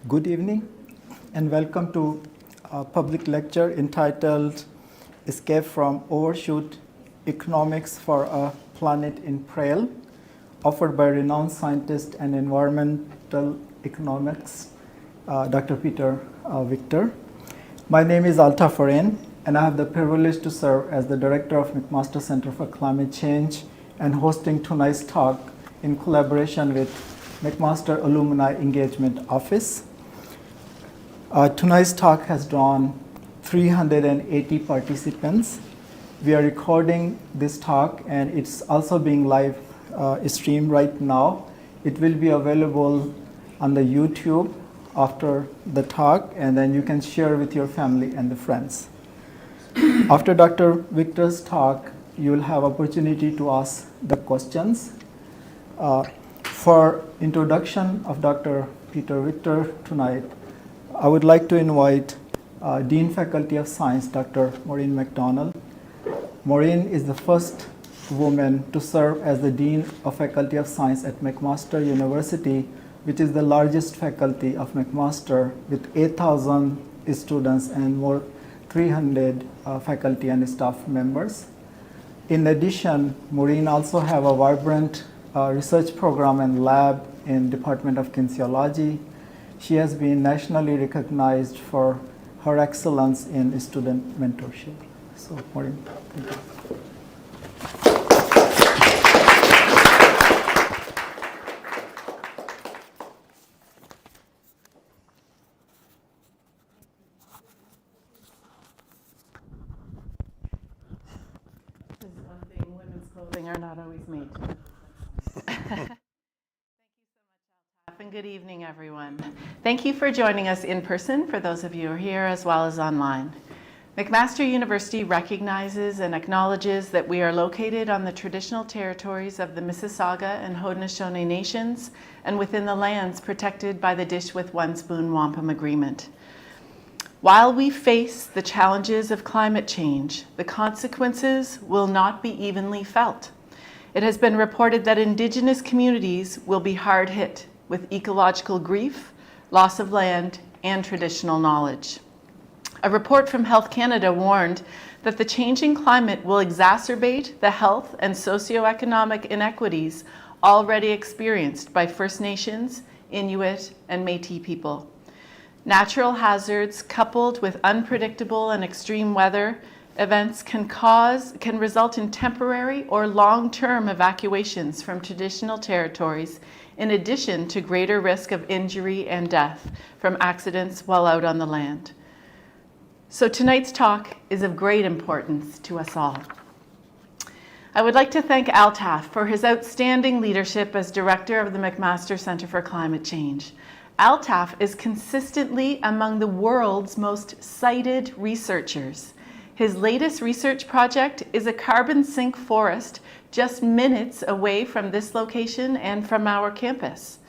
Good evening and welcome to a public lecture entitled Escape from Overshoot Economics for a Planet in Peril, offered by renowned scientist and environmental economics, Dr. Peter Victor. My name is Altaf Farin, and I have the privilege to serve as the director of McMaster Center for Climate Change and hosting tonight's talk in collaboration with McMaster Alumni Engagement Office. Tonight's talk has drawn 380 participants. We are recording this talk and it's also being live streamed right now. It will be available on the YouTube after the talk, and then you can share with your family and the friends. After Dr. Victor's talk, you will have opportunity to ask the questions. For introduction of Dr. Peter Victor tonight, I would like to invite Dean Faculty of Science, Dr. Maureen McDonald. Maureen is the first woman to serve as the Dean of Faculty of Science at McMaster University, which is the largest faculty of McMaster with 8,000 students and more 300 faculty and staff members. In addition, Maureen also have a vibrant research program and lab in Department of Kinesiology. She has been nationally recognized for her excellence in student mentorship. So, Maureen, thank you. This is one thing women's clothing are not always made. And good evening, everyone. Thank you for joining us in person, for those of you who are here, as well as online. McMaster University recognizes and acknowledges that we are located on the traditional territories of the Mississauga and Haudenosaunee Nations and within the lands protected by the Dish with One Spoon Wampum Agreement. While we face the challenges of climate change, the consequences will not be evenly felt. It has been reported that Indigenous communities will be hard hit with ecological grief, loss of land, and traditional knowledge. A report from Health Canada warned that the changing climate will exacerbate the health and socioeconomic inequities already experienced by First Nations, Inuit, and Métis people. Natural hazards coupled with unpredictable and extreme weather events can result in temporary or long-term evacuations from traditional territories, in addition to greater risk of injury and death from accidents while out on the land. So tonight's talk is of great importance to us all. I would like to thank Altaf for his outstanding leadership as director of the McMaster Center for Climate Change. Altaf is consistently among the world's most cited researchers. His latest research project is a carbon sink forest just minutes away from this location and from our campus.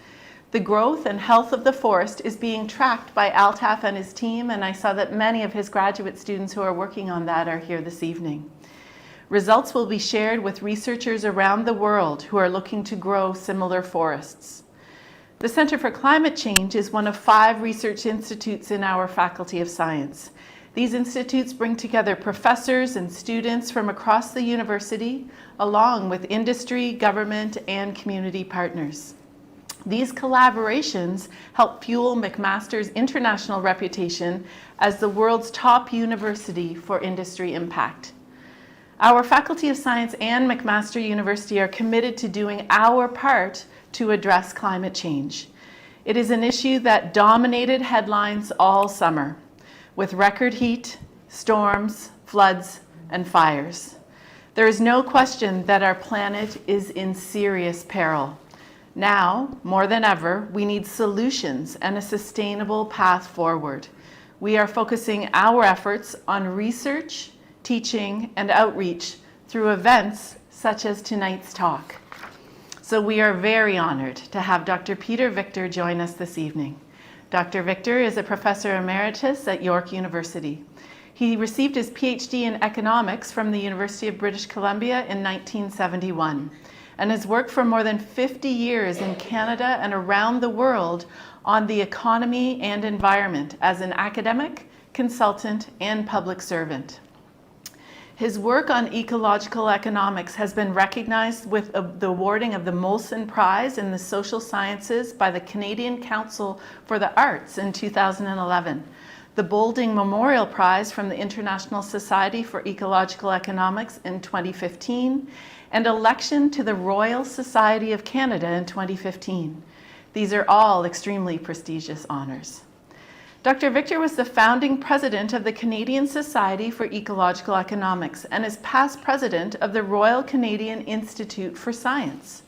The growth and health of the forest is being tracked by Altaf and his team, and I saw that many of his graduate students who are working on that are here this evening. Results will be shared with researchers around the world who are looking to grow similar forests. The Center for Climate Change is one of 5 research institutes in our Faculty of Science. These institutes bring together professors and students from across the university, along with industry, government, and community partners. These collaborations help fuel McMaster's international reputation as the world's top university for industry impact. Our Faculty of Science and McMaster University are committed to doing our part to address climate change. It is an issue that dominated headlines all summer, with record heat, storms, floods, and fires. There is no question that our planet is in serious peril. Now, more than ever, we need solutions and a sustainable path forward. We are focusing our efforts on research, teaching, and outreach through events such as tonight's talk. So we are very honored to have Dr. Peter Victor join us this evening. Dr. Victor is a professor emeritus at York University. He received his PhD in economics from the University of British Columbia in 1971 and has worked for more than 50 years in Canada and around the world on the economy and environment as an academic, consultant, and public servant. His work on ecological economics has been recognized with the awarding of the Molson Prize in the Social Sciences by the Canadian Council for the Arts in 2011, the Boulding Memorial Prize from the International Society for Ecological Economics in 2015, and election to the Royal Society of Canada in 2015. These are all extremely prestigious honors. Dr. Victor was the founding president of the Canadian Society for Ecological Economics and is past president of the Royal Canadian Institute for Science.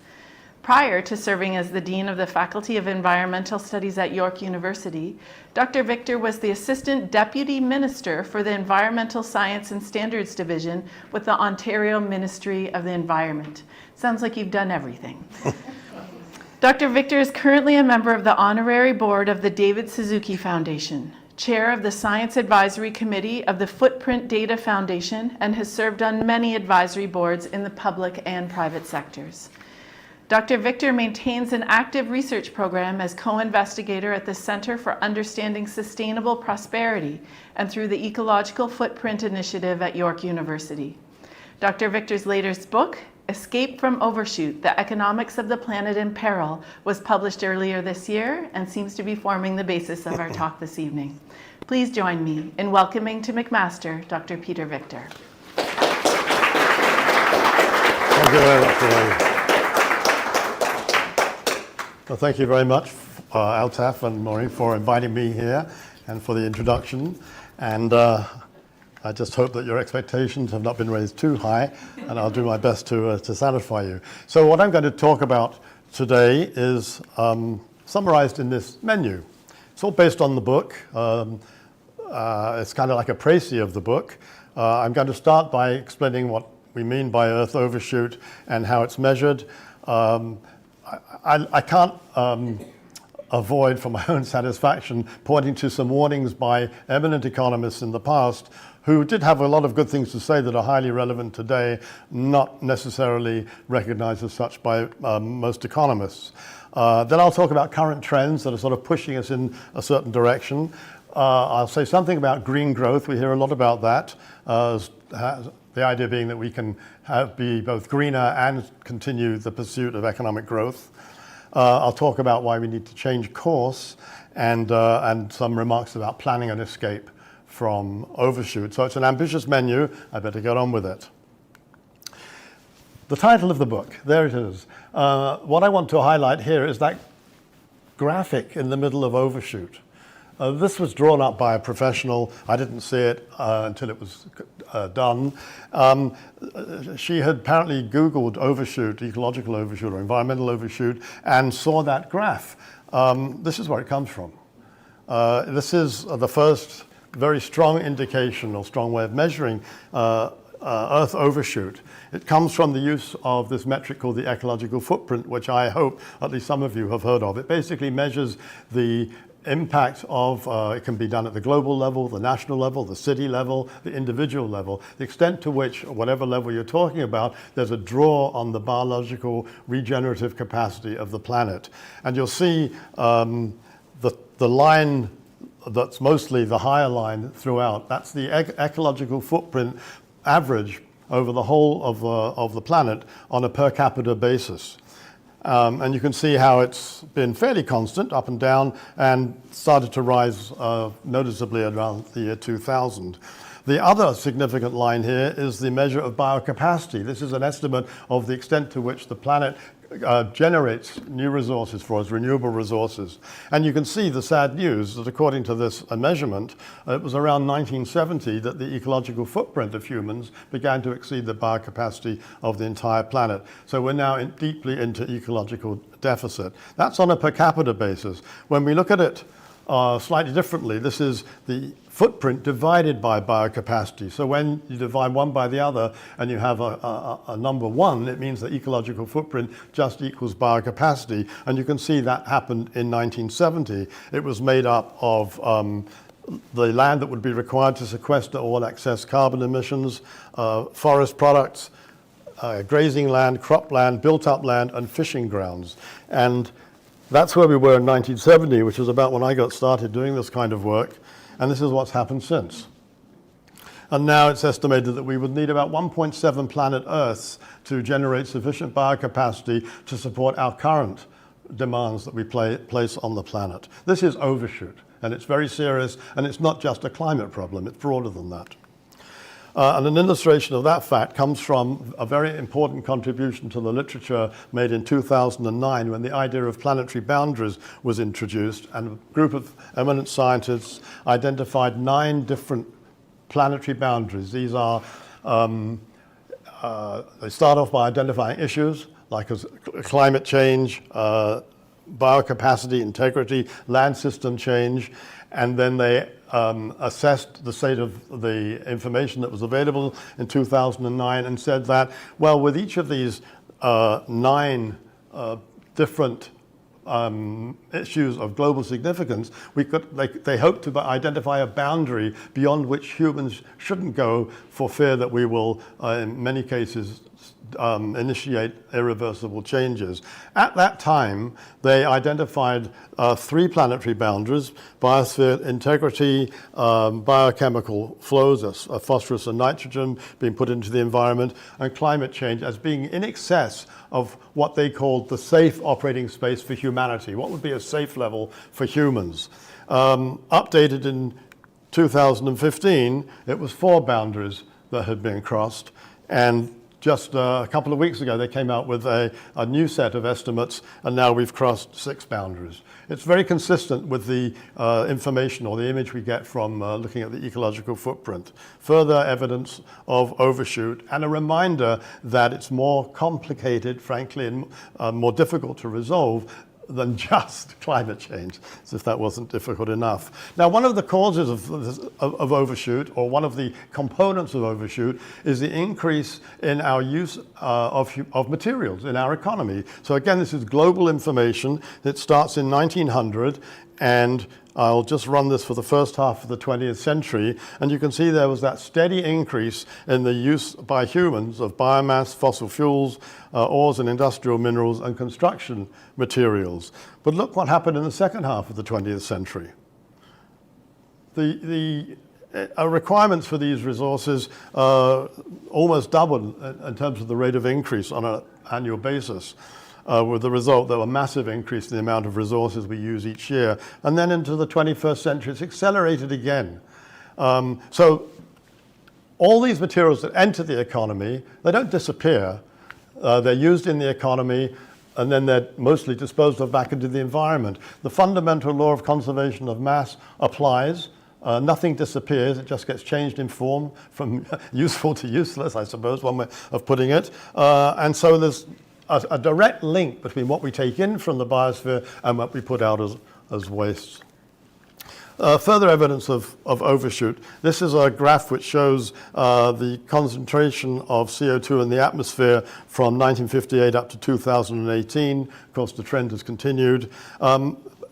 Prior to serving as the Dean of the Faculty of Environmental Studies at York University, Dr. Victor was the Assistant Deputy Minister for the Environmental Science and Standards Division with the Ontario Ministry of the Environment. Sounds like you've done everything. Dr. Victor is currently a member of the Honorary Board of the David Suzuki Foundation, Chair of the Science Advisory Committee of the Footprint Data Foundation, and has served on many advisory boards in the public and private sectors. Dr. Victor maintains an active research program as co-investigator at the Center for Understanding Sustainable Prosperity and through the Ecological Footprint Initiative at York University. Dr. Victor's latest book, Escape from Overshoot, The Economics of the Planet in Peril, was published earlier this year and seems to be forming the basis of our talk this evening. Please join me in welcoming to McMaster, Dr. Peter Victor. Thank you very much, Elaine. Well, thank you very much, Altaf and Maureen, for inviting me here and for the introduction. And I just hope that your expectations have not been raised too high, and I'll do my best to satisfy you. So what I'm going to talk about today is summarized in this menu. It's all based on the book. It's kind of like a précis of the book. I'm going to start by explaining what we mean by Earth overshoot and how it's measured. I can't avoid, for my own satisfaction, pointing to some warnings by eminent economists in the past who did have a lot of good things to say that are highly relevant today, not necessarily recognized as such by most economists. Then I'll talk about current trends that are sort of pushing us in a certain direction. I'll say something about green growth. We hear a lot about that. The idea being that we can be both greener and continue the pursuit of economic growth. I'll talk about why we need to change course and some remarks about planning an escape from overshoot. So it's an ambitious menu. I better get on with it. The title of the book, there it is. What I want to highlight here is that graphic in the middle of overshoot. This was drawn up by a professional. I didn't see it until it was done. She had apparently Googled overshoot, ecological overshoot or environmental overshoot, and saw that graph. This is where it comes from. This is the first very strong indication or strong way of measuring Earth overshoot. It comes from the use of this metric called the ecological footprint, which I hope at least some of you have heard of. It basically measures the impact of, it can be done at the global level, the national level, the city level, the individual level, the extent to which, whatever level you're talking about, there's a draw on the biological regenerative capacity of the planet. And you'll see the line that's mostly the higher line throughout. That's the ecological footprint average over the whole of the planet on a per capita basis. And you can see how it's been fairly constant, up and down, and started to rise noticeably around the year 2000. The other significant line here is the measure of biocapacity. This is an estimate of the extent to which the planet generates new resources for us, renewable resources. And you can see the sad news that according to this measurement, it was around 1970 that the ecological footprint of humans began to exceed the biocapacity of the entire planet. So we're now deeply into ecological deficit. That's on a per capita basis. When we look at it slightly differently, this is the footprint divided by biocapacity. So when you divide one by the other and you have a number one, it means that ecological footprint just equals biocapacity. And you can see that happened in 1970. It was made up of the land that would be required to sequester all excess carbon emissions, forest products, grazing land, crop land, built up land, and fishing grounds. And That's where we were in 1970, which is about when I got started doing this kind of work, and this is what's happened since. And now it's estimated that we would need about 1.7 planet Earths to generate sufficient biocapacity to support our current demands that we place on the planet. This is overshoot, and it's very serious, and it's not just a climate problem, it's broader than that. And an illustration of that fact comes from a very important contribution to the literature made in 2009 when the idea of planetary boundaries was introduced, and a group of eminent scientists identified 9 different planetary boundaries. These are, they start off by identifying issues like climate change, biocapacity, integrity, land system change, and then they assessed the state of the information that was available in 2009 and said that, well, with each of these 9 different issues of global significance, they hope to identify a boundary beyond which humans shouldn't go for fear that we will, in many cases, initiate irreversible changes. At that time, they identified 3 planetary boundaries: biosphere integrity, biochemical flows, phosphorus and nitrogen being put into the environment, and climate change as being in excess of what they called the safe operating space for humanity. What would be a safe level for humans? Updated in 2015, it was 4 boundaries that had been crossed, and just a couple of weeks ago, they came out with a new set of estimates, and now we've crossed 6 boundaries. It's very consistent with the information or the image we get from looking at the ecological footprint. Further evidence of overshoot, and a reminder that it's more complicated, frankly, and more difficult to resolve than just climate change, as if that wasn't difficult enough. Now, one of the causes of overshoot, or one of the components of overshoot, is the increase in our use of materials in our economy. So again, this is global information. It starts in 1900, and I'll just run this for the first half of the 20th century, and you can see there was that steady increase in the use by humans of biomass, fossil fuels, ores and industrial minerals, and construction materials. But look what happened in the second half of the 20th century. The requirements for these resources almost doubled in terms of the rate of increase on an annual basis. With the result that a massive increase in the amount of resources we use each year. And then into the 21st century, it's accelerated again. So all these materials that enter the economy, they don't disappear. They're used in the economy, and then they're mostly disposed of back into the environment. The fundamental law of conservation of mass applies. Nothing disappears, it just gets changed in form from useful to useless, I suppose, one way of putting it. And so there's a direct link between what we take in from the biosphere and what we put out as wastes. Further evidence of overshoot. This is a graph which shows the concentration of CO2 in the atmosphere from 1958 up to 2018. Of course, the trend has continued.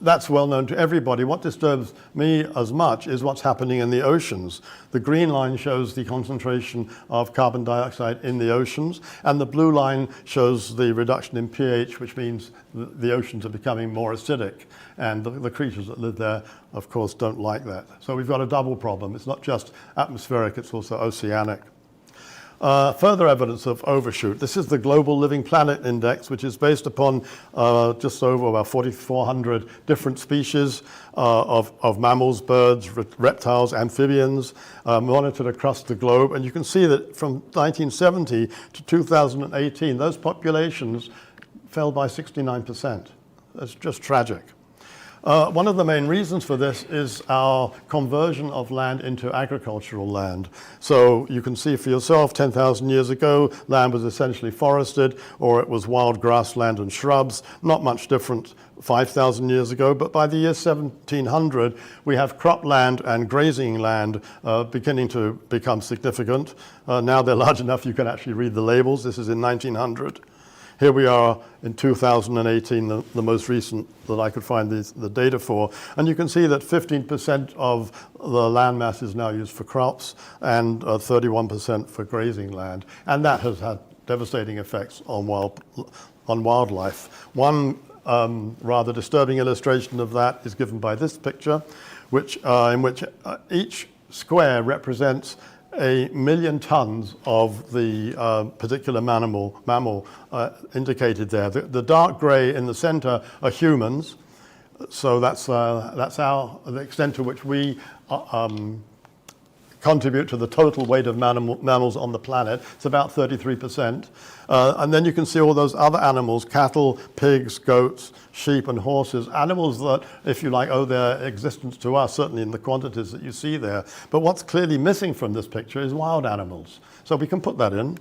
That's well known to everybody. What disturbs me as much is what's happening in the oceans. The green line shows the concentration of carbon dioxide in the oceans, and the blue line shows the reduction in pH, which means the oceans are becoming more acidic. And the creatures that live there, of course, don't like that. So we've got a double problem. It's not just atmospheric, it's also oceanic. Further evidence of overshoot. This is the Global Living Planet Index, which is based upon just over about 4,400 different species of mammals, birds, reptiles, amphibians, monitored across the globe. And you can see that from 1970 to 2018, those populations fell by 69%. That's just tragic. One of the main reasons for this is our conversion of land into agricultural land. So you can see for yourself, 10,000 years ago, land was essentially forested, or it was wild grassland and shrubs, not much different 5,000 years ago. But by the year 1700, we have cropland and grazing land beginning to become significant. Now they're large enough you can actually read the labels. This is in 1900. Here we are in 2018, the most recent that I could find the data for. And you can see that 15% of the land mass is now used for crops and 31% for grazing land. And that has had devastating effects on wildlife. One rather disturbing illustration of that is given by this picture, in which each square represents 1,000,000 tons of the particular mammal indicated there. The dark gray in the center are humans, so that's the extent to which we contribute to the total weight of mammals on the planet. It's about 33%. And then you can see all those other animals: cattle, pigs, goats, sheep, and horses. Animals that, if you like, owe their existence to us, certainly in the quantities that you see there. But what's clearly missing from this picture is wild animals. So we can put that in.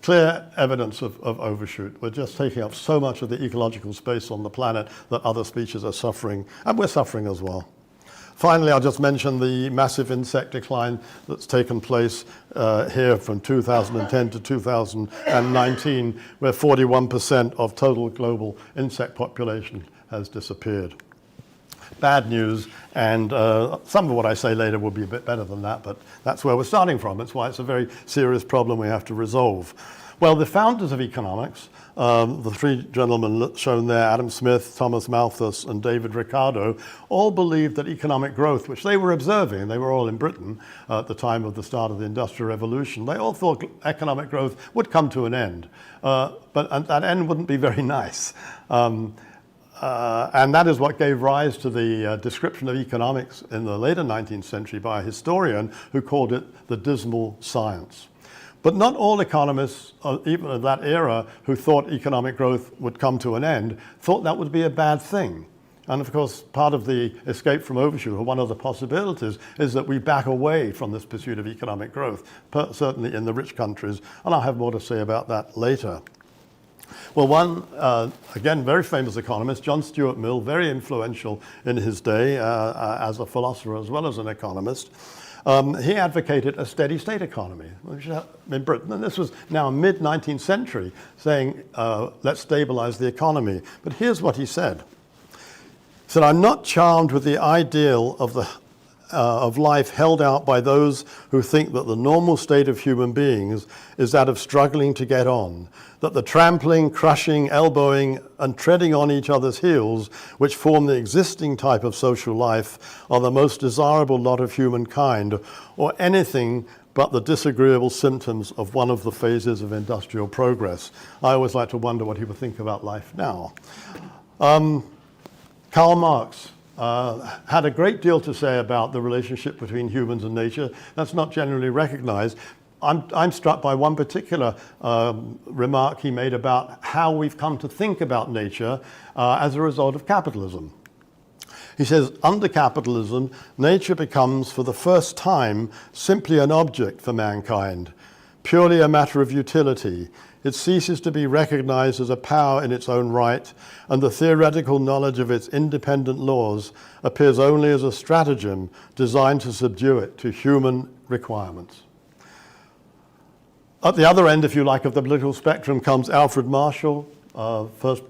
Clear evidence of overshoot. We're just taking up so much of the ecological space on the planet that other species are suffering, and we're suffering as well. Finally, I'll just mention the massive insect decline that's taken place here from 2010 to 2019, where 41% of total global insect population has disappeared. Bad news, and some of what I say later will be a bit better than that, but that's where we're starting from. That's why it's a very serious problem we have to resolve. Well, the founders of economics, the three gentlemen shown there, Adam Smith, Thomas Malthus, and David Ricardo, all believed that economic growth, which they were observing, they were all in Britain at the time of the start of the Industrial Revolution, they all thought economic growth would come to an end, but that end wouldn't be very nice. And that is what gave rise to the description of economics in the later 19th century by a historian who called it the dismal science. But not all economists, even of that era, who thought economic growth would come to an end, thought that would be a bad thing. And of course, part of the escape from overshoot, or one of the possibilities, is that we back away from this pursuit of economic growth, certainly in the rich countries. And I'll have more to say about that later. Well, one, again, very famous economist, John Stuart Mill, very influential in his day as a philosopher as well as an economist. He advocated a steady state economy in Britain, and this was now mid-19th century, saying, let's stabilize the economy. But here's what he said. He said, "I'm not charmed with the ideal of life held out by those who think that the normal state of human beings is that of struggling to get on, that the trampling, crushing, elbowing, and treading on each other's heels, which form the existing type of social life, are the most desirable lot of humankind, or anything but the disagreeable symptoms of one of the phases of industrial progress." I always like to wonder what he would think about life now. Karl Marx had a great deal to say about the relationship between humans and nature. That's not generally recognized. I'm struck by one particular remark he made about how we've come to think about nature as a result of capitalism. He says, "Under capitalism, nature becomes for the first time simply an object for mankind, purely a matter of utility. It ceases to be recognized as a power in its own right, and the theoretical knowledge of its independent laws appears only as a stratagem designed to subdue it to human requirements." At the other end, if you like, of the political spectrum comes Alfred Marshall, first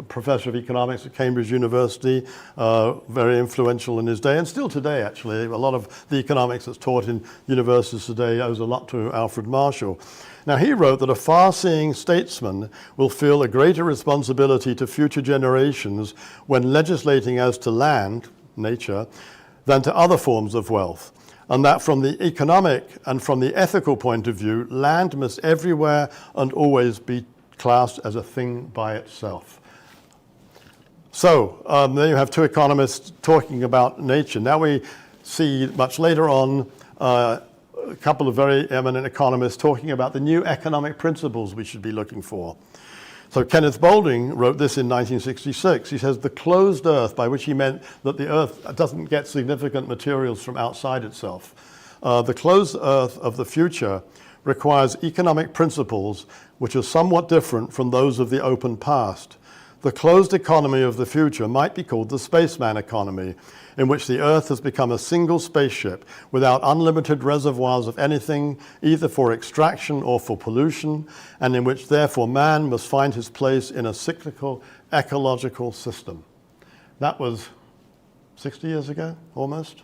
professor of economics at Cambridge University, very influential in his day, and still today, actually. A lot of the economics that's taught in universities today owes a lot to Alfred Marshall. Now, he wrote that a far-seeing statesman will feel a greater responsibility to future generations when legislating as to land, nature, than to other forms of wealth, and that from the economic and from the ethical point of view, land must everywhere and always be classed as a thing by itself. So there you have two economists talking about nature. Now we see much later on a couple of very eminent economists talking about the new economic principles we should be looking for. So Kenneth Boulding wrote this in 1966. He says, "The closed earth," by which he meant that the earth doesn't get significant materials from outside itself. "The closed earth of the future requires economic principles which are somewhat different from those of the open past. The closed economy of the future might be called the spaceman economy, in which the Earth has become a single spaceship without unlimited reservoirs of anything, either for extraction or for pollution, and in which therefore man must find his place in a cyclical ecological system." That was 60 years ago, almost.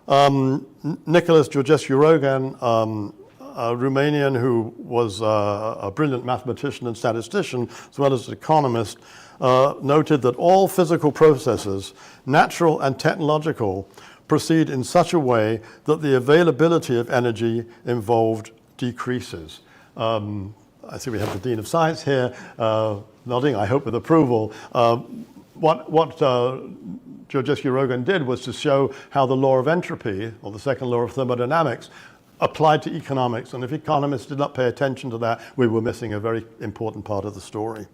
Nicholas Georgescu-Roegen a Romanian who was a brilliant mathematician and statistician, as well as an economist, noted that all physical processes, natural and technological, proceed in such a way that the availability of energy involved decreases. I see we have the Dean of Science here, nodding, I hope with approval. What Georgescu Rogan did was to show how the law of entropy, or the second law of thermodynamics, applied to economics. And if economists did not pay attention to that, we were missing a very important part of the story.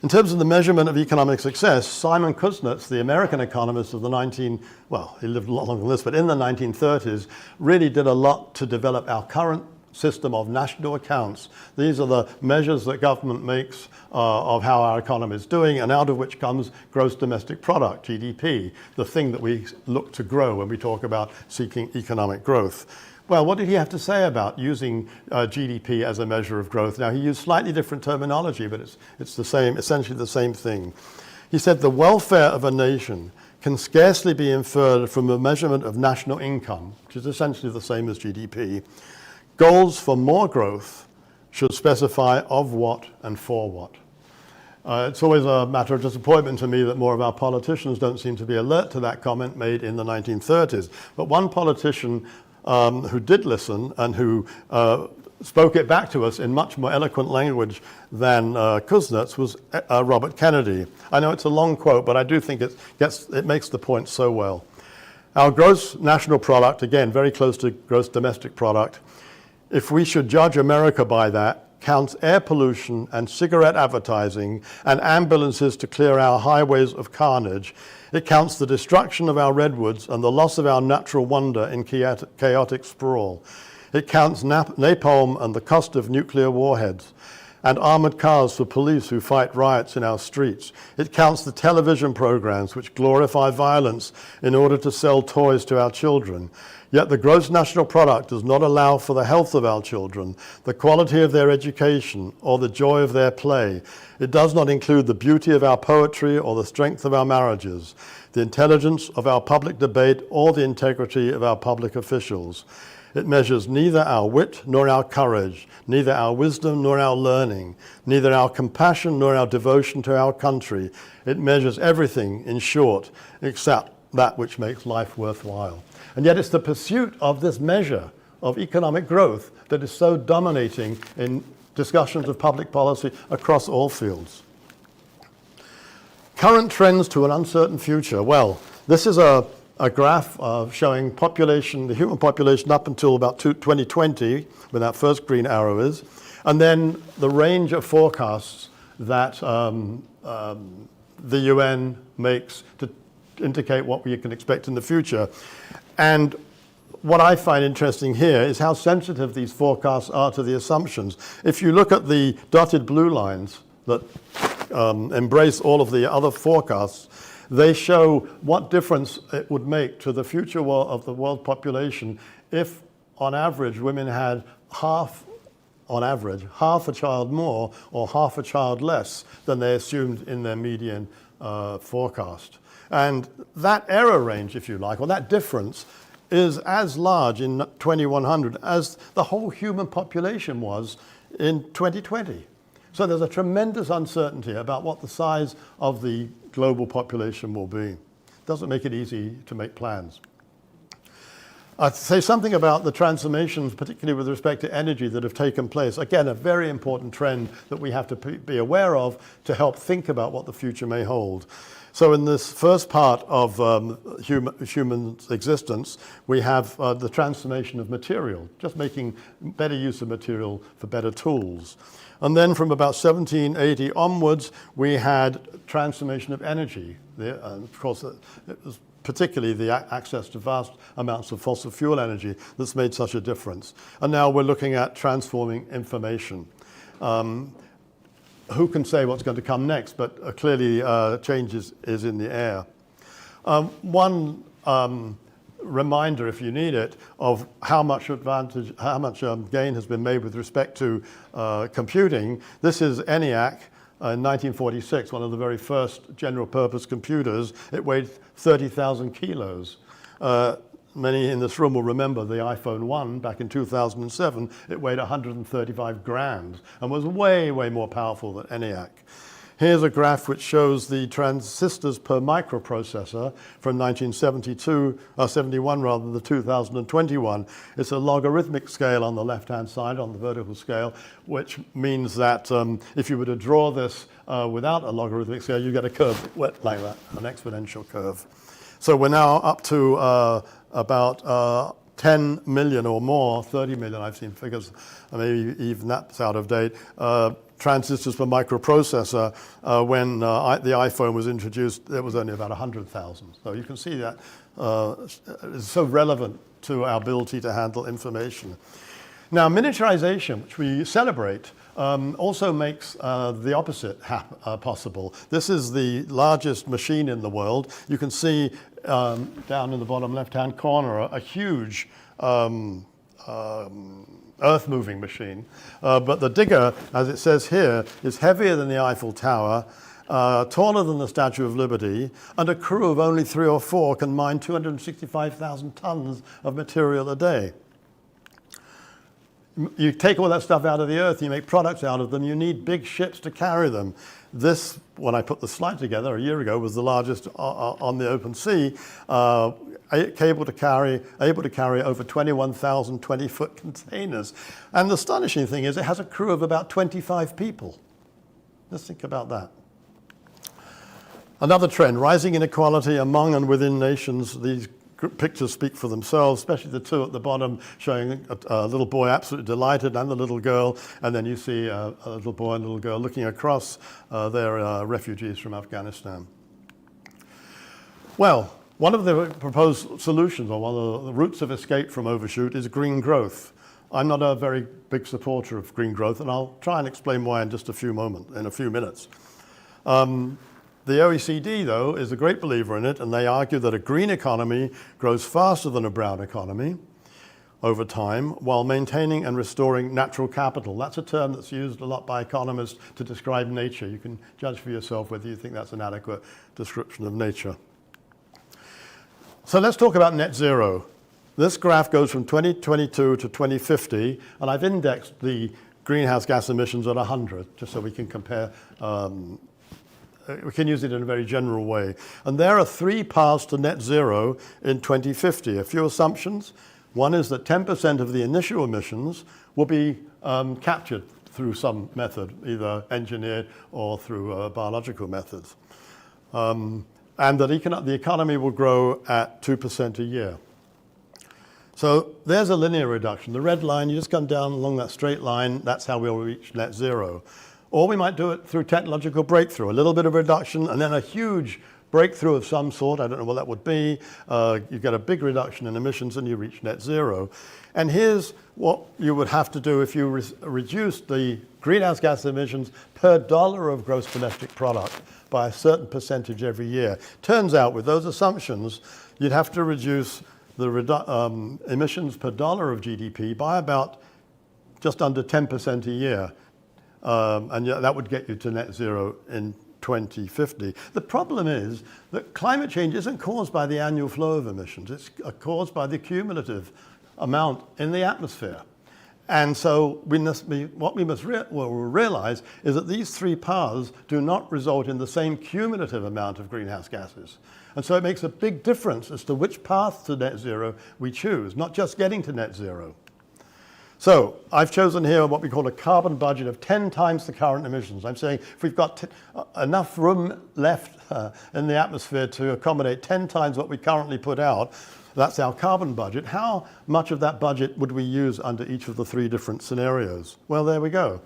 In terms of the measurement of economic success, Simon Kuznets, the American economist of the he lived a lot longer than this, but in the 1930s, really did a lot to develop our current system of national accounts. These are the measures that government makes of how our economy is doing, and out of which comes gross domestic product, GDP, the thing that we look to grow when we talk about seeking economic growth. Well, what did he have to say about using GDP as a measure of growth? Now, he used slightly different terminology, but it's the same, essentially the same thing. He said the welfare of a nation can scarcely be inferred from a measurement of national income, which is essentially the same as GDP. Goals for more growth should specify of what and for what. It's always a matter of disappointment to me that more of our politicians don't seem to be alert to that comment made in the 1930s. But one politician who did listen and who spoke it back to us in much more eloquent language than Kuznets was Robert Kennedy. I know it's a long quote, but I do think it makes the point so well. Our gross national product, again, very close to gross domestic product, if we should judge America by that, counts air pollution and cigarette advertising and ambulances to clear our highways of carnage. It counts the destruction of our redwoods and the loss of our natural wonder in chaotic sprawl. It counts napalm and the cost of nuclear warheads and armored cars for police who fight riots in our streets. It counts the television programs which glorify violence in order to sell toys to our children. Yet the gross national product does not allow for the health of our children, the quality of their education, or the joy of their play. It does not include the beauty of our poetry or the strength of our marriages, the intelligence of our public debate, or the integrity of our public officials. It measures neither our wit nor our courage, neither our wisdom nor our learning, neither our compassion nor our devotion to our country. It measures everything, in short, except that which makes life worthwhile. And yet it's the pursuit of this measure of economic growth that is so dominating in discussions of public policy across all fields. Current trends to an uncertain future. Well, this is a graph showing population, the human population up until about 2020, where that first green arrow is, and then the range of forecasts that the UN makes to indicate what we can expect in the future. And what I find interesting here is how sensitive these forecasts are to the assumptions. If you look at the dotted blue lines that embrace all of the other forecasts, they show what difference it would make to the future of the world population if, on average, women had half a child more or half a child less than they assumed in their median forecast. And that error range, if you like, or that difference, is as large in 2100 as the whole human population was in 2020. So there's a tremendous uncertainty about what the size of the global population will be. Doesn't make it easy to make plans. I'd say something about the transformations, particularly with respect to energy, that have taken place. Again, a very important trend that we have to be aware of to help think about what the future may hold. So in this first part of human existence, we have the transformation of material, just making better use of material for better tools. And then from about 1780 onwards, we had transformation of energy. And of course, it was particularly the access to vast amounts of fossil fuel energy that's made such a difference. And now we're looking at transforming information. Who can say what's going to come next, but clearly change is in the air. One reminder, if you need it, of how much gain has been made with respect to computing. This is ENIAC in 1946, one of the very first general purpose computers. It weighed 30,000 kilos. many in this room will remember the iPhone 1 back in 2007. It weighed 135 grams and was way, way more powerful than ENIAC. Here's a graph which shows the transistors per microprocessor from 71 rather, to 2021. It's a logarithmic scale on the left-hand side, on the vertical scale, which means that if you were to draw this without a logarithmic scale, you get a curve like that, an exponential curve. So we're now up to about 10 million or more, 30 million, I've seen figures, maybe even that's out of date, transistors per microprocessor. When the iPhone was introduced, there was only about 100,000. So you can see that it's so relevant to our ability to handle information. Now, miniaturization, which we celebrate, also makes the opposite possible. This is the largest machine in the world. You can see down in the bottom left-hand corner a huge earth-moving machine. But the digger, as it says here, is heavier than the Eiffel Tower, taller than the Statue of Liberty, and a crew of only 3 or 4 can mine 265,000 tons of material a day. You take all that stuff out of the earth, you make products out of them, you need big ships to carry them. This, when I put the slide together a year ago, was the largest on the open sea, able to carry over 21,000 20-foot containers. And the astonishing thing is it has a crew of about 25 people. Just think about that. Another trend, rising inequality among and within nations. These pictures speak for themselves, especially the two at the bottom showing a little boy absolutely delighted and the little girl, and then you see a little boy and a little girl looking across. They're refugees from Afghanistan. Well, one of the proposed solutions, or one of the routes of escape from Overshoot, is green growth. I'm not a very big supporter of green growth, and I'll try and explain why in just a few minutes. The OECD, though, is a great believer in it, and they argue that a green economy grows faster than a brown economy over time while maintaining and restoring natural capital. That's a term that's used a lot by economists to describe nature. You can judge for yourself whether you think that's an adequate description of nature. So let's talk about net zero. This graph goes from 2022 to 2050, and I've indexed the greenhouse gas emissions at 100, just so we can compare. We can use it in a very general way. And there are 3 paths to net zero in 2050. A few assumptions. One is that 10% of the initial emissions will be captured through some method, either engineered or through biological methods. And that the economy will grow at 2% a year. So there's a linear reduction. The red line, you just come down along that straight line, that's how we'll reach net zero. Or we might do it through technological breakthrough, a little bit of reduction and then a huge breakthrough of some sort. I don't know what that would be. You get a big reduction in emissions and you reach net zero. And here's what you would have to do if you reduce the greenhouse gas emissions per dollar of gross domestic product by a certain percentage every year. Turns out with those assumptions, you'd have to reduce the emissions per dollar of GDP by about just under 10% a year. And that would get you to net zero in 2050. The problem is that climate change isn't caused by the annual flow of emissions. It's caused by the cumulative amount in the atmosphere. And so what we must realize is that these 3 paths do not result in the same cumulative amount of greenhouse gases. And so it makes a big difference as to which path to net zero we choose, not just getting to net zero. So I've chosen here what we call a carbon budget of 10 times the current emissions. I'm saying if we've got enough room left in the atmosphere to accommodate 10 times what we currently put out, that's our carbon budget. How much of that budget would we use under each of the 3 different scenarios? Well, there we go.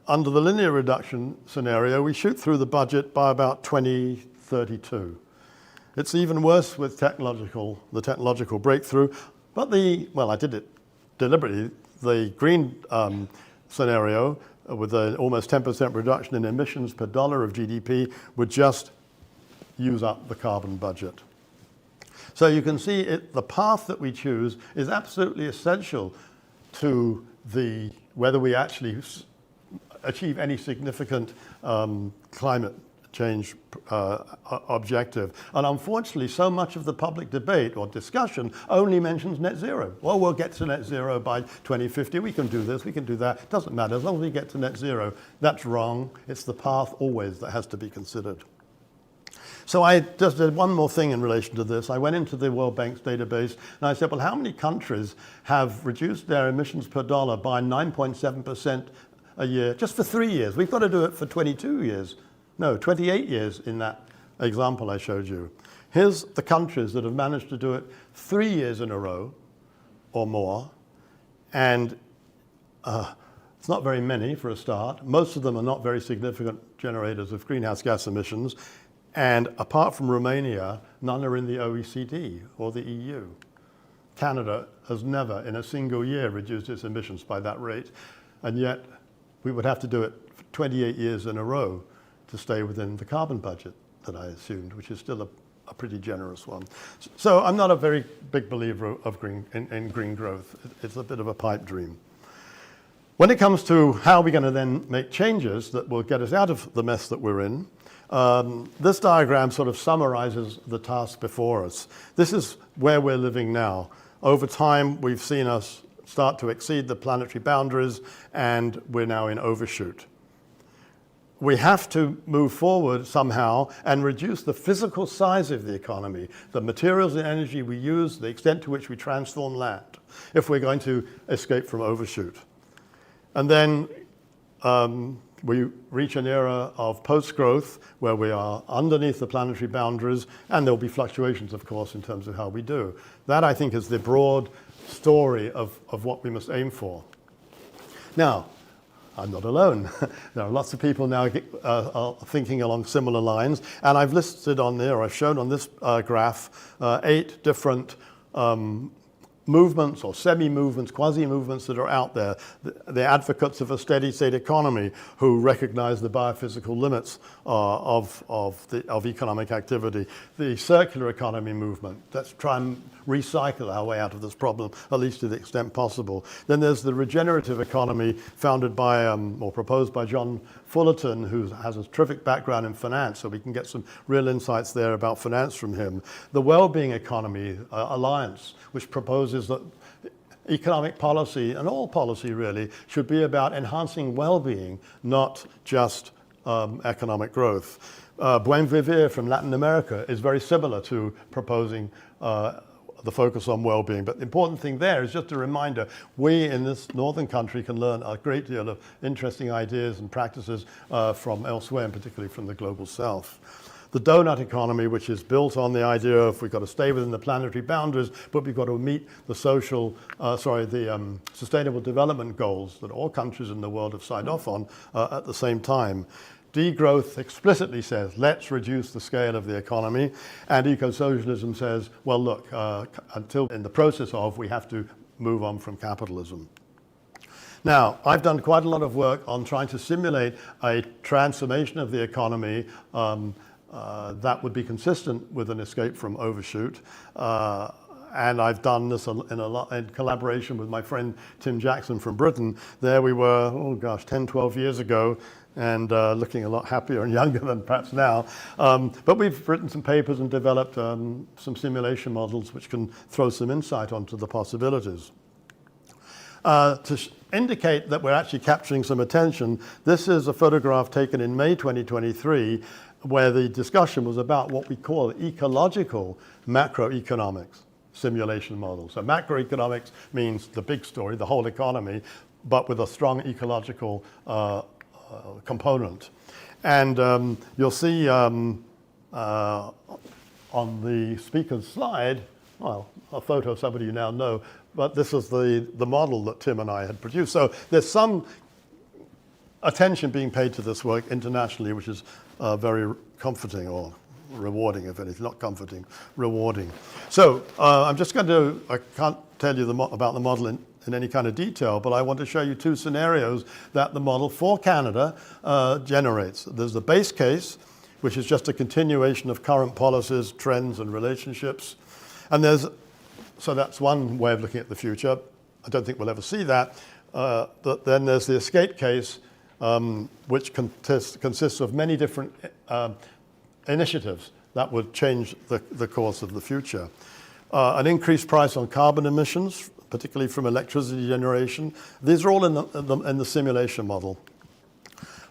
Under the linear reduction scenario, we shoot through the budget by about 2032. It's even worse with the technological breakthrough. But I did it deliberately. The green scenario with an almost 10% reduction in emissions per dollar of GDP would just use up the carbon budget. So you can see the path that we choose is absolutely essential to whether we actually achieve any significant climate change objective. And unfortunately, so much of the public debate or discussion only mentions net zero. Well, we'll get to net zero by 2050. We can do this, we can do that. Doesn't matter, as long as we get to net zero. That's wrong. It's the path always that has to be considered. So I just did one more thing in relation to this. I went into the World Bank's database and I said, well, how many countries have reduced their emissions per dollar by 9.7% a year just for 3 years? We've got to do it for 22 years. No, 28 years in that example I showed you. Here's the countries that have managed to do it 3 years in a row or more. And it's not very many for a start. Most of them are not very significant generators of greenhouse gas emissions. And apart from Romania, none are in the OECD or the EU. Canada has never in a single year reduced its emissions by that rate. And yet we would have to do it for 28 years in a row to stay within the carbon budget that I assumed, which is still a pretty generous one. So I'm not a very big believer of in green growth. It's a bit of a pipe dream. When it comes to how we're going to then make changes that will get us out of the mess that we're in, this diagram sort of summarizes the task before us. This is where we're living now. Over time, we've seen us start to exceed the planetary boundaries, and we're now in overshoot. We have to move forward somehow and reduce the physical size of the economy, the materials and energy we use, the extent to which we transform land, if we're going to escape from overshoot. And then we reach an era of post-growth where we are underneath the planetary boundaries, and there'll be fluctuations, of course, in terms of how we do. That, I think, is the broad story of what we must aim for. Now, I'm not alone. There are lots of people now thinking along similar lines, and I've listed on there, or I've shown on this graph, 8 different movements or semi-movements, quasi-movements that are out there. The advocates of a steady state economy who recognize the biophysical limits of economic activity. The circular economy movement, let's try and recycle our way out of this problem, at least to the extent possible. Then there's the regenerative economy founded by, or proposed by John Fullerton, who has a terrific background in finance, so we can get some real insights there about finance from him. The well-being economy alliance, which proposes that economic policy, and all policy really, should be about enhancing well-being, not just economic growth. Buen Vivir from Latin America is very similar to proposing the focus on well-being. But the important thing there is just a reminder, we in this northern country can learn a great deal of interesting ideas and practices from elsewhere, and particularly from the global south. The donut economy, which is built on the idea of we've got to stay within the planetary boundaries, but we've got to meet the sustainable development goals that all countries in the world have signed off on at the same time. Degrowth explicitly says, let's reduce the scale of the economy. And eco-socialism says, well, look, until in the process of, we have to move on from capitalism. Now, I've done quite a lot of work on trying to simulate a transformation of the economy that would be consistent with an escape from overshoot. And I've done this in collaboration with my friend Tim Jackson from Britain. There we were, 10, 12 years ago, and looking a lot happier and younger than perhaps now. But we've written some papers and developed some simulation models which can throw some insight onto the possibilities. To indicate that we're actually capturing some attention, this is a photograph taken in May 2023, where the discussion was about what we call ecological macroeconomics simulation model. So macroeconomics means the big story, the whole economy, but with a strong ecological component. And you'll see on the speaker's slide, well, a photo of somebody you now know, but this is the model that Tim and I had produced. So there's some attention being paid to this work internationally, which is very comforting, or rewarding, if anything, not comforting, rewarding. So I'm just going to, I can't tell you about the model in any kind of detail, but I want to show you 2 scenarios that the model for Canada generates. There's the base case, which is just a continuation of current policies, trends, and relationships. And so that's one way of looking at the future. I don't think we'll ever see that. But then there's the escape case, which consists of many different initiatives that would change the course of the future. An increased price on carbon emissions, particularly from electricity generation. These are all in the simulation model.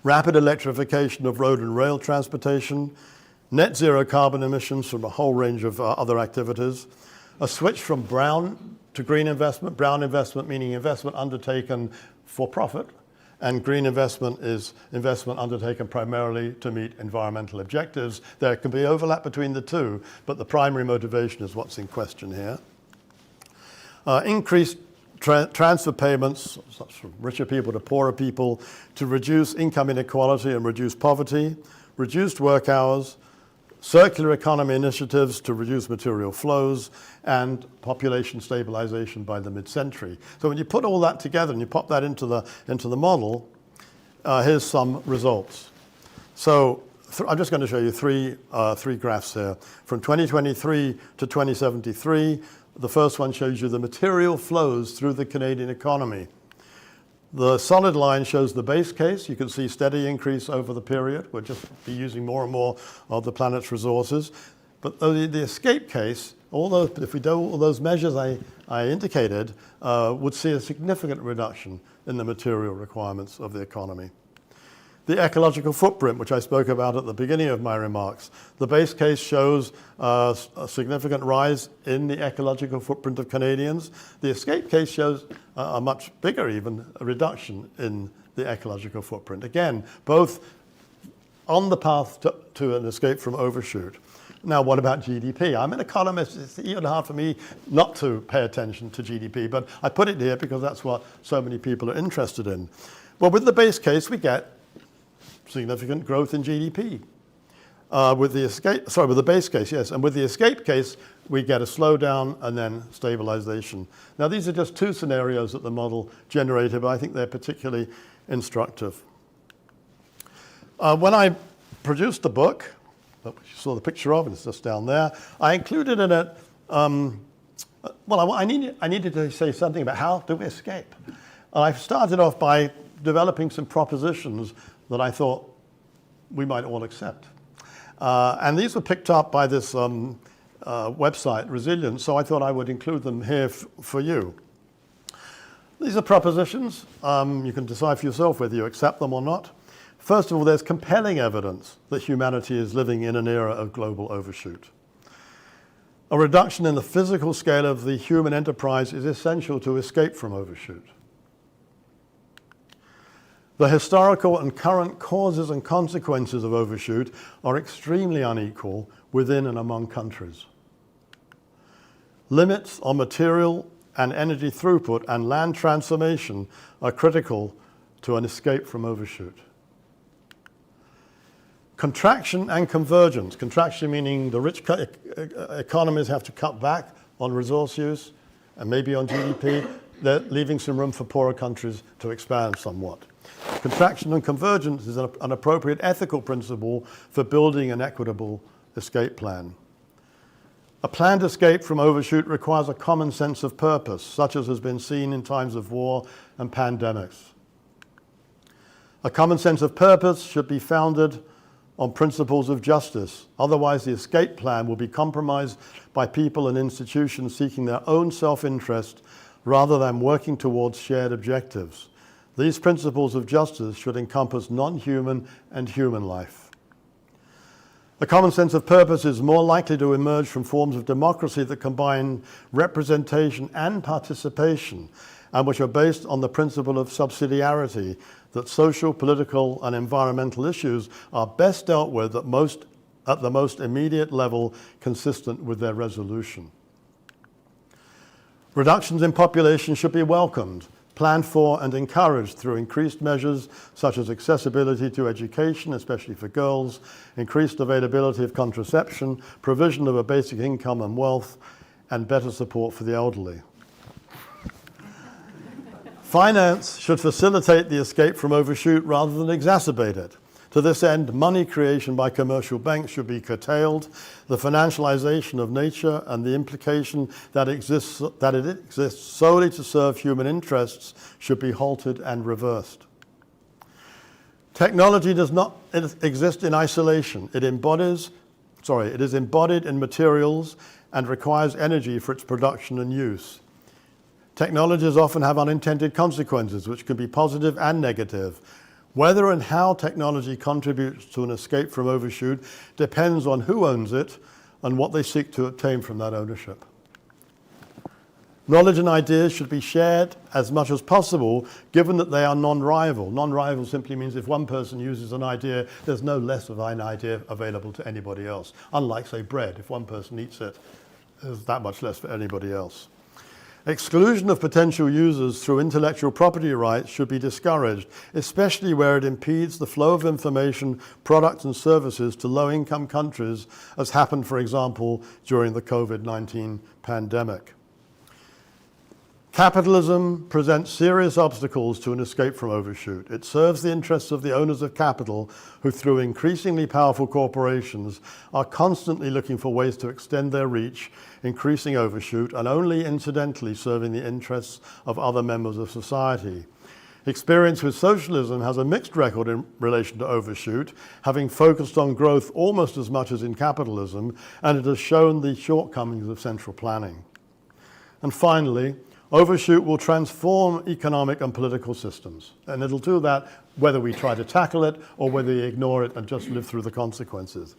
Rapid electrification of road and rail transportation, net zero carbon emissions from a whole range of other activities, a switch from brown to green investment. Brown investment meaning investment undertaken for profit, and green investment is investment undertaken primarily to meet environmental objectives. There can be overlap between the two, but the primary motivation is what's in question here. Increased transfer payments, such from richer people to poorer people, to reduce income inequality and reduce poverty, reduced work hours, circular economy initiatives to reduce material flows, and population stabilization by the mid-century. So when you put all that together and you pop that into the model, here's some results. So I'm just going to show you three graphs here. From 2023 to 2073, the first one shows you the material flows through the Canadian economy. The solid line shows the base case. You can see steady increase over the period. We'll just be using more and more of the planet's resources. But the escape case, if we do all those measures I indicated, would see a significant reduction in the material requirements of the economy. The ecological footprint, which I spoke about at the beginning of my remarks. The base case shows a significant rise in the ecological footprint of Canadians. The escape case shows a much bigger even a reduction in the ecological footprint. Again, both on the path to an escape from overshoot. Now, what about GDP? I'm an economist. It's even hard for me not to pay attention to GDP, but I put it here because that's what so many people are interested in. Well, with the base case, we get significant growth in GDP. With the base case, yes, and with the escape case, we get a slowdown and then stabilization. Now, these are just two scenarios that the model generated, but I think they're particularly instructive. When I produced the book, that you saw the picture of, and it's just down there, I included in it, I needed to say something about how do we escape. And I started off by developing some propositions that I thought we might all accept. And these were picked up by this website, Resilience, so I thought I would include them here for you. These are propositions. You can decide for yourself whether you accept them or not. First of all, there's compelling evidence that humanity is living in an era of global overshoot. A reduction in the physical scale of the human enterprise is essential to escape from overshoot. The historical and current causes and consequences of overshoot are extremely unequal within and among countries. Limits on material and energy throughput and land transformation are critical to an escape from overshoot. Contraction and convergence. Contraction meaning the rich economies have to cut back on resource use and maybe on GDP. They're leaving some room for poorer countries to expand somewhat. Contraction and convergence is an appropriate ethical principle for building an equitable escape plan. A planned escape from overshoot requires a common sense of purpose, such as has been seen in times of war and pandemics. A common sense of purpose should be founded on principles of justice. Otherwise, the escape plan will be compromised by people and institutions seeking their own self-interest rather than working towards shared objectives. These principles of justice should encompass non-human and human life. A common sense of purpose is more likely to emerge from forms of democracy that combine representation and participation, and which are based on the principle of subsidiarity, that social, political, and environmental issues are best dealt with at the most immediate level consistent with their resolution. Reductions in population should be welcomed, planned for and encouraged through increased measures such as accessibility to education, especially for girls, increased availability of contraception, provision of a basic income and wealth, and better support for the elderly. Finance should facilitate the escape from overshoot rather than exacerbate it. To this end, money creation by commercial banks should be curtailed. The financialization of nature and the implication that it exists solely to serve human interests should be halted and reversed. Technology does not exist in isolation. It is embodied in materials and requires energy for its production and use. Technologies often have unintended consequences, which can be positive and negative. Whether and how technology contributes to an escape from overshoot depends on who owns it and what they seek to obtain from that ownership. Knowledge and ideas should be shared as much as possible, given that they are non-rival. Non-rival simply means if one person uses an idea, there's no less of an idea available to anybody else. Unlike, say, bread, if one person eats it, there's that much less for anybody else. Exclusion of potential users through intellectual property rights should be discouraged, especially where it impedes the flow of information, products and services to low-income countries, as happened, for example, during the COVID-19 pandemic. Capitalism presents serious obstacles to an escape from overshoot. It serves the interests of the owners of capital, who through increasingly powerful corporations are constantly looking for ways to extend their reach, increasing overshoot, and only incidentally serving the interests of other members of society. Experience with socialism has a mixed record in relation to overshoot, having focused on growth almost as much as in capitalism, and it has shown the shortcomings of central planning. And finally, overshoot will transform economic and political systems, and it'll do that whether we try to tackle it or whether we ignore it and just live through the consequences.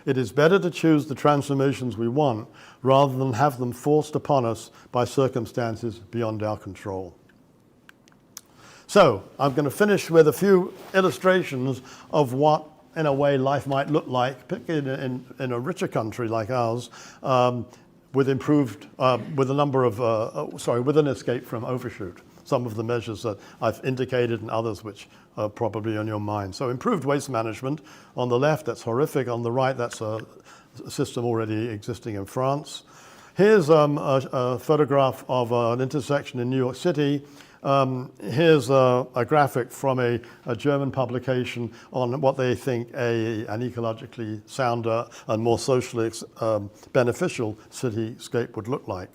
It is better to choose the transformations we want rather than have them forced upon us by circumstances beyond our control. So, I'm going to finish with a few illustrations of what, in a way, life might look like, particularly in a richer country like ours, with an escape from overshoot. Some of the measures that I've indicated and others which are probably on your mind. So improved waste management. On the left, that's horrific. On the right, that's a system already existing in France. Here's a photograph of an intersection in New York City. Here's a graphic from a German publication on what they think an ecologically sounder and more socially beneficial cityscape would look like.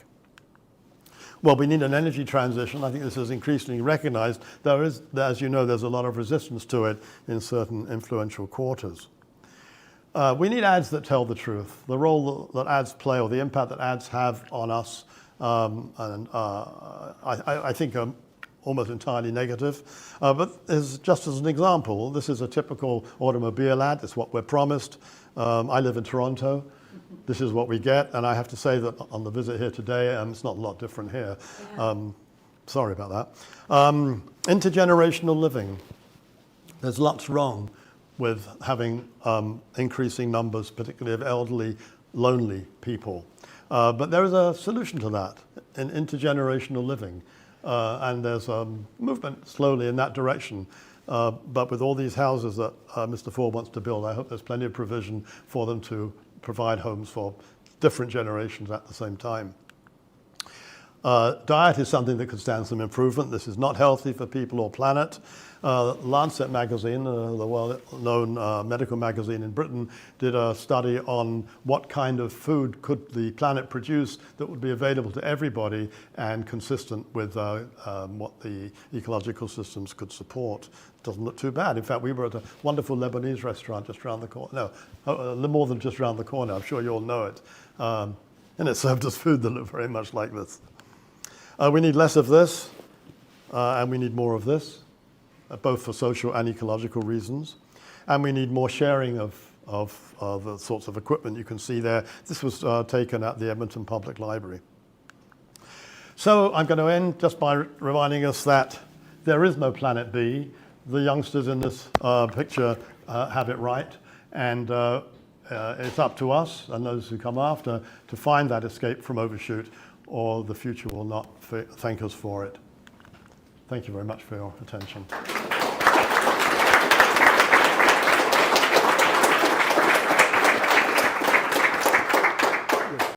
Well, we need an energy transition. I think this is increasingly recognized. As you know, there's a lot of resistance to it in certain influential quarters. We need ads that tell the truth. The role that ads play, or the impact that ads have on us, I think almost entirely negative. But just as an example, this is a typical automobile ad. It's what we're promised. I live in Toronto. This is what we get. And I have to say that on the visit here today, it's not a lot different here. Sorry about that. Intergenerational living. There's lots wrong with having increasing numbers, particularly of elderly, lonely people. But there is a solution to that in intergenerational living. And there's a movement slowly in that direction. But with all these houses that Mr. Ford wants to build, I hope there's plenty of provision for them to provide homes for different generations at the same time. Diet is something that could stand some improvement. This is not healthy for people or planet. Lancet magazine, the well-known medical magazine in Britain, did a study on what kind of food could the planet produce that would be available to everybody and consistent with what the ecological systems could support. Doesn't look too bad. In fact, we were at a wonderful Lebanese restaurant just around the corner. No, more than just around the corner. I'm sure you all know it. And it served us food that looked very much like this. We need less of this, and we need more of this, both for social and ecological reasons. And we need more sharing of the sorts of equipment you can see there. This was taken at the Edmonton Public Library. So I'm going to end just by reminding us that there is no planet B. The youngsters in this picture have it right, and it's up to us and those who come after to find that escape from overshoot, or the future will not thank us for it. Thank you very much for your attention.